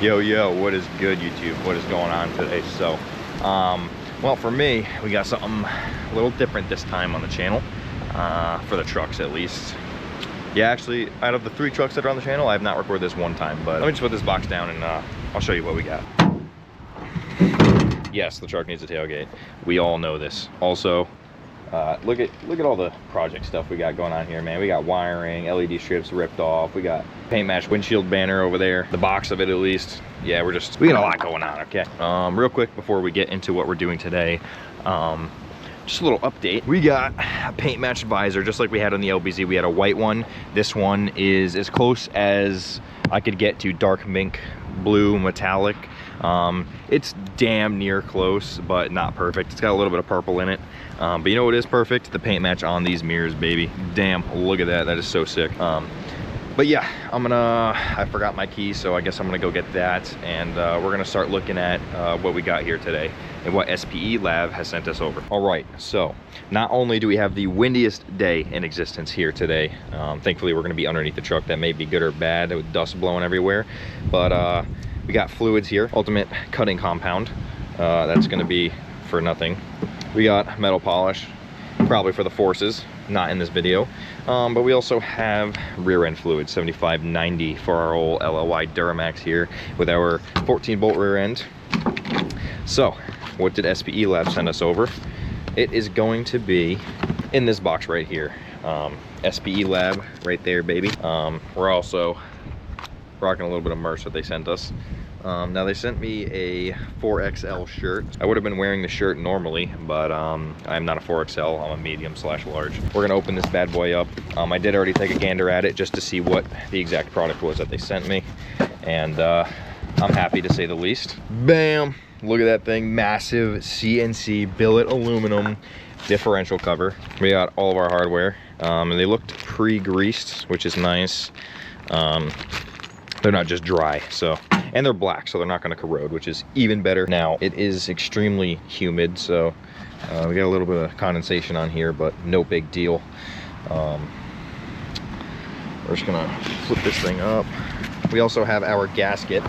Yo, what is good, YouTube? What is going on today? So, well, for me, we got something a little different this time on the channel, for the trucks at least. Yeah, actually, out of the 3 trucks that are on the channel, I have not recorded this one time, but let me just put this box down and I'll show you what we got. Yes, the truck needs a tailgate. We all know this. Also, look at all the project stuff we got going on here, man. We got wiring, LED strips ripped off. We got paint match windshield banner over there, the box of it at least. Yeah, we got a lot going on. Okay. Real quick before we get into what we're doing today, just a little update. We got a paint matched visor, just like we had on the LBZ. We had a white one. This one is as close as I could get to dark mink blue metallic. It's damn near close, but not perfect. It's got a little bit of purple in it. But you know what is perfect? The paint match on these mirrors, baby. Damn, look at that. That is so sick. But yeah, I forgot my key, so I guess I'm gonna go get that, and we're gonna start looking at what we got here today and what SPELAB has sent us over. All right, so not only do we have the windiest day in existence here today, thankfully we're gonna be underneath the truck. That may be good or bad with dust blowing everywhere, but we got fluids here, ultimate cutting compound. That's gonna be for nothing. We got metal polish, probably for the forces, not in this video. But we also have rear end fluid, 75/90 for our old LLY Duramax here with our 14-bolt rear end. So, what did SPELAB send us over? It is going to be in this box right here. SPELAB right there, baby. We're also rocking a little bit of merch that they sent us. Now they sent me a 4XL shirt. I would have been wearing the shirt normally, but I'm not a 4XL, I'm a medium/large. We're gonna open this bad boy up. I did already take a gander at it just to see what the exact product was that they sent me, and I'm happy to say the least. Bam! Look at that thing, massive CNC billet aluminum differential cover. We got all of our hardware, and they looked pre-greased, which is nice. They're not just dry, so. And they're black, so they're not going to corrode, which is even better. Now, it is extremely humid, so we got a little bit of condensation on here, but no big deal. We're just going to flip this thing up. We also have our gasket,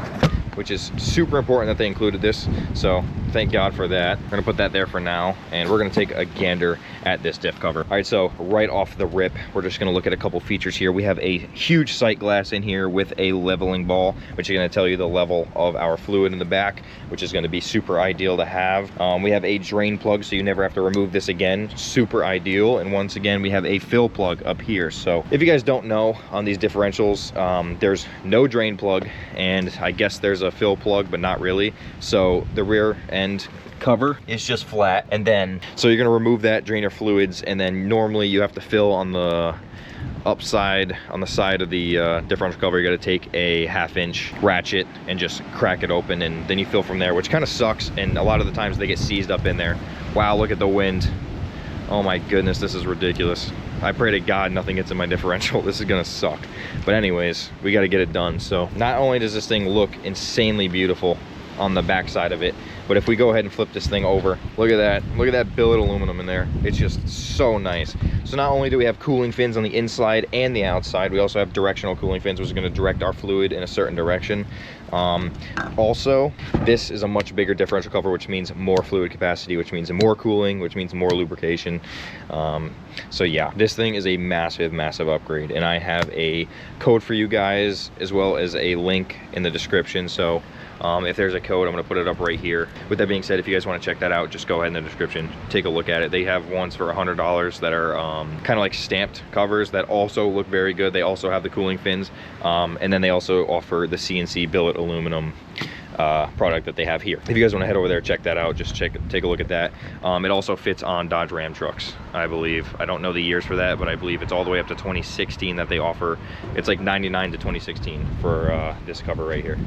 which is super important that they included this, so thank God for that. We're gonna put that there for now, and we're gonna take a gander at this diff cover. All right, so right off the rip, we're just gonna look at a couple features here. We have a huge sight glass in here with a leveling ball, which is gonna tell you the level of our fluid in the back, which is gonna be super ideal to have. We have a drain plug, so you never have to remove this again. Super ideal. And once again, we have a fill plug up here. So if you guys don't know, on these differentials, there's no drain plug, and I guess there's a fill plug, but not really. So the rear end cover is just flat, and then so you're going to remove that, drain your fluids, and then normally you have to fill on the upside, on the side of the differential cover. You got to take a 1/2-inch ratchet and just crack it open, and then you fill from there, which kind of sucks, and a lot of the times they get seized up in there. Wow, look at the wind. Oh my goodness, this is ridiculous. I pray to God nothing gets in my differential. This is gonna suck. But anyways, we gotta get it done. So not only does this thing look insanely beautiful on the back side of it, but if we go ahead and flip this thing over, look at that billet aluminum in there. It's just so nice. So not only do we have cooling fins on the inside and the outside, we also have directional cooling fins, which is going to direct our fluid in a certain direction. Also, this is a much bigger differential cover, which means more fluid capacity, which means more cooling, which means more lubrication. So yeah, this thing is a massive upgrade, and I have a code for you guys as well as a link in the description. So if there's a code, I'm going to put it up right here. With that being said, if you guys want to check that out, just go ahead in the description, take a look at it. They have ones for $100 that are kind of like stamped covers that also look very good. They also have the cooling fins, and then they also offer the CNC billet aluminum product that they have here. If you guys want to head over there, check that out, just take a look at that. It also fits on Dodge Ram trucks, I believe. I don't know the years for that, but I believe it's all the way up to 2016 that they offer. It's like 99 to 2016 for this cover right here.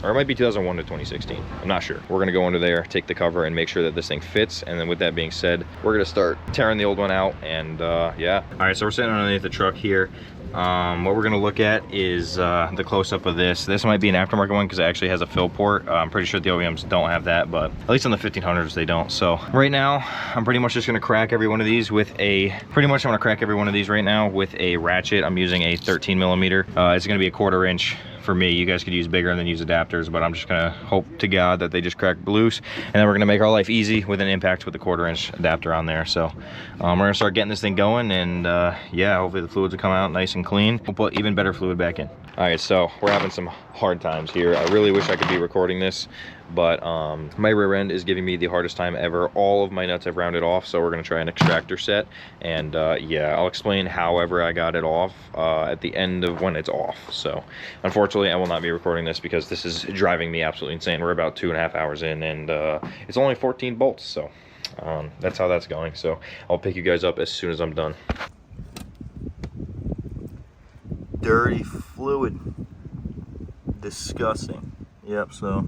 Or it might be 2001 to 2016. I'm not sure. We're gonna go under there, take the cover, and make sure that this thing fits. And then with that being said, we're gonna start tearing the old one out, and yeah. All right, so we're sitting underneath the truck here. What we're gonna look at is the close-up of this. This might be an aftermarket one because it actually has a fill port. I'm pretty sure the OEMs don't have that, but at least on the 1500s they don't. So right now, I'm pretty much just gonna crack every one of these with a, I'm gonna crack every one of these right now with a ratchet. I'm using a 13 millimeter. It's gonna be a 1/4 inch for me. You guys could use bigger and then use adapters, but I'm just gonna hope to God that they just crack loose, and then we're gonna make our life easy with an impact with the 1/4 inch adapter on there. So we're gonna start getting this thing going, and yeah, hopefully the fluids will come out nice and clean. We'll put even better fluid back in. All right, so we're having some hard times here. I really wish I could be recording this, but my rear end is giving me the hardest time ever. All of my nuts have rounded off, so we're gonna try an extractor set, and yeah, I'll explain however I got it off at the end of when it's off. So unfortunately I will not be recording this because this is driving me absolutely insane. We're about 2.5 hours in, and it's only 14 bolts, so that's how that's going. So I'll pick you guys up as soon as I'm done. Dirty fluid, disgusting. Yep, so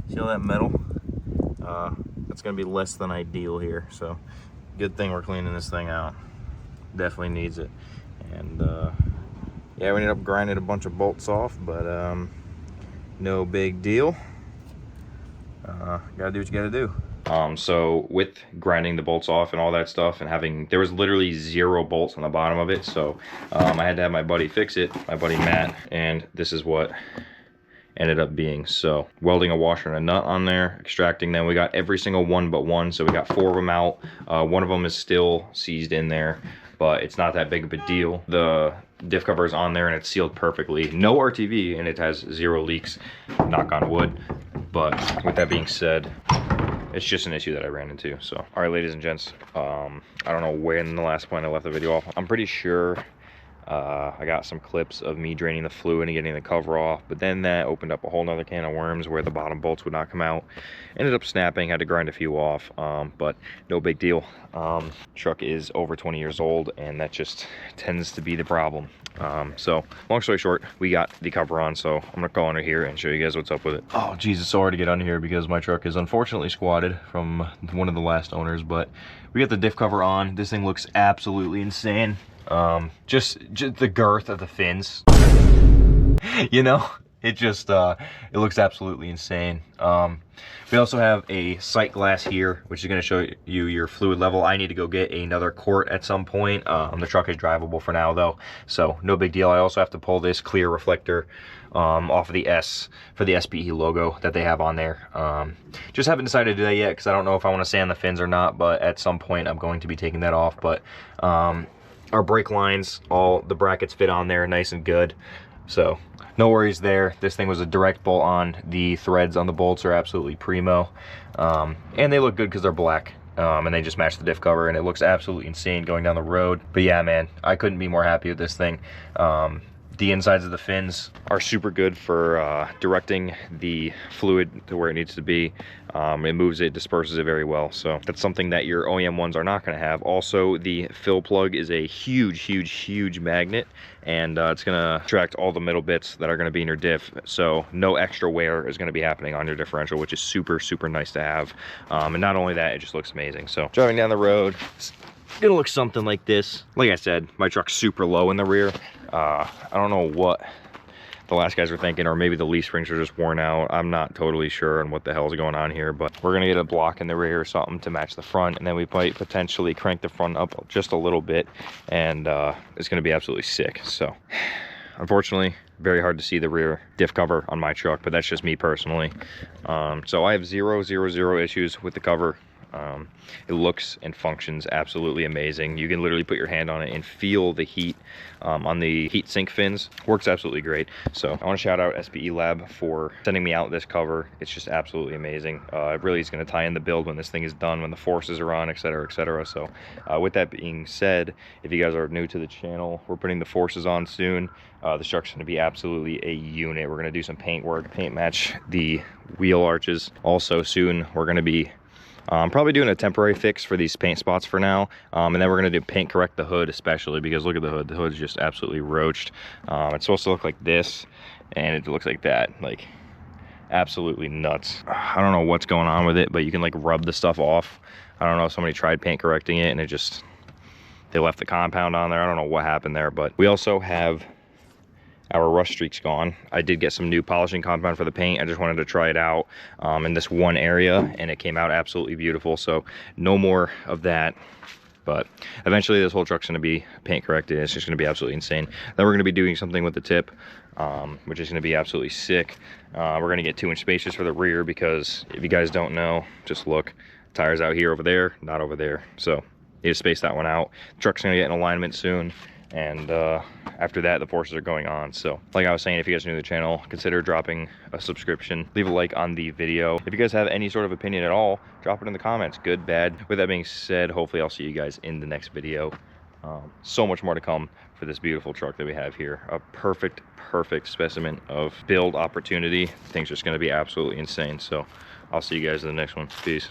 see all that metal? That's gonna be less than ideal here, so good thing we're cleaning this thing out. Definitely needs it. And yeah, we ended up grinding a bunch of bolts off, but no big deal. Gotta do what you gotta do. So with grinding the bolts off and all that stuff, and there was literally 0 bolts on the bottom of it, so I had to have my buddy fix it, my buddy Matt, and this is what ended up being. So welding a washer and a nut on there, extracting them. We got every single one but one, so we got 4 of them out. One of them is still seized in there, but it's not that big of a deal. The diff cover is on there and it's sealed perfectly. No RTV, and it has 0 leaks, knock on wood. But with that being said, it's just an issue that I ran into. So all right, ladies and gents, I don't know when the last point I left the video off. I'm pretty sure I got some clips of me draining the fluid and getting the cover off, but then that opened up a whole nother can of worms where the bottom bolts would not come out. Ended up snapping, had to grind a few off, but no big deal. Truck is over 20 years old, and that just tends to be the problem. So long story short, we got the cover on, so I'm gonna go under here and show you guys what's up with it. Oh geez, it's so hard to get under here because my truck is unfortunately squatted from one of the last owners, but we got the diff cover on. This thing looks absolutely insane. Just the girth of the fins, you know, it looks absolutely insane. We also have a sight glass here, which is going to show you your fluid level. I need to go get another quart at some point. The truck is drivable for now though, so no big deal. I also have to pull this clear reflector off of the S for the SPE logo that they have on there. Just haven't decided to do that yet because I don't know if I want to sand the fins or not, but at some point I'm going to be taking that off. But our brake lines, all the brackets fit on there nice and good, so no worries there. This thing was a direct bolt on. The threads on the bolts are absolutely primo, and they look good because they're black, and they just match the diff cover, and it looks absolutely insane going down the road. But yeah, man, I couldn't be more happy with this thing. The insides of the fins are super good for directing the fluid to where it needs to be. It moves it, disperses it very well. So that's something that your OEM ones are not going to have. Also, the fill plug is a huge magnet, and it's going to attract all the middle bits that are going to be in your diff. So no extra wear is going to be happening on your differential, which is super nice to have. And not only that, it just looks amazing. So driving down the road, it's gonna look something like this. Like I said, my truck's super low in the rear. I don't know what the last guys were thinking, or maybe the leaf springs are just worn out. I'm not totally sure on what the hell's going on here, but we're gonna get a block in the rear or something to match the front, and then we might potentially crank the front up just a little bit, and it's gonna be absolutely sick. So unfortunately, very hard to see the rear diff cover on my truck, but that's just me personally. So I have zero issues with the cover. It looks and functions absolutely amazing. You can literally put your hand on it and feel the heat on the heat sink fins. Works absolutely great. So I want to shout out SPELAB for sending me out this cover. It's just absolutely amazing. It really is going to tie in the build when this thing is done, when the forces are on, etc. So with that being said, if you guys are new to the channel, we're putting the forces on soon. The truck's going to be absolutely a unit. We're going to do some paint work, paint match the wheel arches. Also soon we're going to be probably doing a temporary fix for these paint spots for now, and then we're going to do paint correct the hood, especially because look at the hood. The hood's just absolutely roached. It's supposed to look like this, and it looks like that. Like, absolutely nuts. I don't know what's going on with it, but you can like rub the stuff off. I don't know if somebody tried paint correcting it and they left the compound on there. I don't know what happened there, but we also have our rust streaks gone. I did get some new polishing compound for the paint. I just wanted to try it out in this one area, and it came out absolutely beautiful. So no more of that But eventually this whole truck's going to be paint corrected. It's just going to be absolutely insane. Then we're going to be doing something with the tip, which is going to be absolutely sick. We're going to get 2-inch spacers for the rear, because if you guys don't know, just look, tires out here over there, not over there. So need to space that one out. The truck's going to get in alignment soon, and after that the forces are going on. So like I was saying, if you guys are new to the channel, consider dropping a subscription, leave a like on the video. If you guys have any sort of opinion at all, drop it in the comments, good, bad. With that being said, hopefully I'll see you guys in the next video. So much more to come for this beautiful truck that we have here. A perfect specimen of build opportunity. Things are just going to be absolutely insane. So I'll see you guys in the next one. Peace.